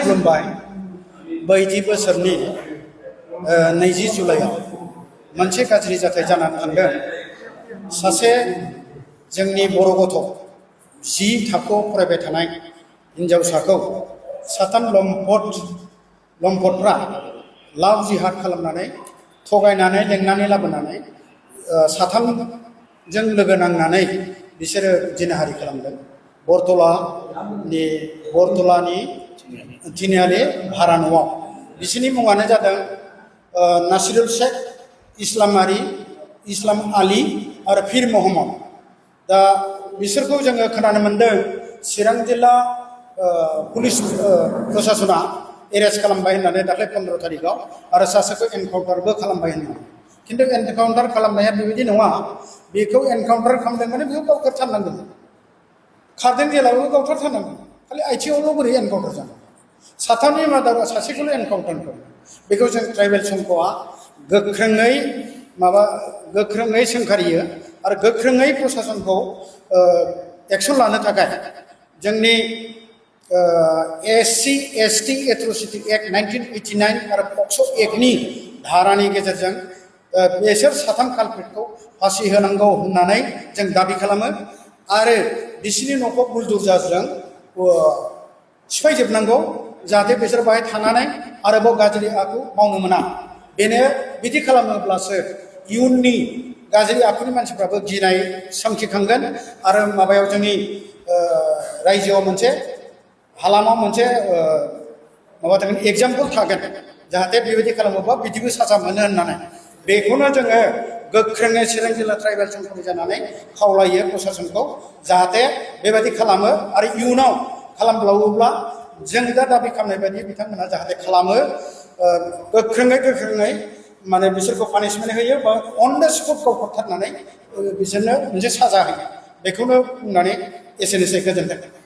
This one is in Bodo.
खुलुमबाय बायदि बोसोरनि 20 जुलाइआव मोनसे गाज्रि जाथाय जानानै थांदों। सासे जोंनि बर' गथ' 10 थाखोआव फरायबाय थानाय हिनजावसाखौ साथाम लम्पटफ्रा लाव जिहाद खालामनानै थगायनानै लेंनानै लाबोनानै साथामजों लोगो नांनानै बिसोरो जिनाहारि खालामदों। बरतलानि तिनिआलि भारा न'आव। बिसोरनि मुङानो जादों नासिरुल शेख, इस्लाम आली आरो फिर महम्मद। दा बिसोरखौ जोङो खोनानो मोन्दों चिरां जिल्ला पुलिस प्रसासना एरेस्ट खालामबाय होननानै दाख्लै 15 तारिखआव आरो सासेखौ एनकाउन्टारबो खालामबाय होननानै। खिन्थु एनकाउन्टार खालामनाया बेबायदि नङा, बेखौ एनकाउन्टार खालामदों माने बेखौ गावथारथारनांगोन। खारदों जेलाबो गावथारथारनांगोन। खालि आइथिंआवल' बोरै एनकाउन्टार जानो? साथामनि मादाव सासेखौल' एनकाउन्टार खालामो। बेखौ जों ट्राइबेल संघआ गोख्रोङै सोंखारियो आरो गोख्रोङै प्रसासनखौ एक्सन लानो थाखाय जोंनि SC/ST एट्रसिटि एक्ट 1989 आरो पक्स' एक्टनि धारानि गेजेरजों बेसोर साथाम कालप्रिटखौ फासि होनांगौ होननानै जों दाबि खालामो आरो बिसोरनि न'खौ बुलडुजारजों सिफायजोबनांगौ, जाहाथे बिसोर बाहाय थानानै आरोबाव गाज्रि आखु मावनो मोना। बेनो बिदि खालामोब्लासो इयुननि गाज्रि आखुनि मानसिफ्राबो गिनाय सोमजिखांगोन आरो माबायाव जोंनि रायजोआव मोनसे हालामाव मोनसे माबा थागोन, एग्जाम्पल थागोन, जाहाथे बेबायदि खालामोबा बिदिबो साजा मोनो होननानै। बेखौनो जोङो गोख्रोङै चिरां जिल्ला ट्राइबेल संघनि जानानै खावलायो प्रसासनखौ, जाहाथे बेबायदि खालामो आरो इयुनाव खालामब्लावोब्ला जों दा दाबि खालामनाय बायदि बिथांमोना जाहाथे खालामो। गोख्रोङै माने बिसोरखौ पानिशमेन्ट होयो बा अन द स्पट गावथारनानै बिसोरनो मोनसे साजा होयो। बेखौनो बुंनानै एसेनोसै, गोजोन्थों।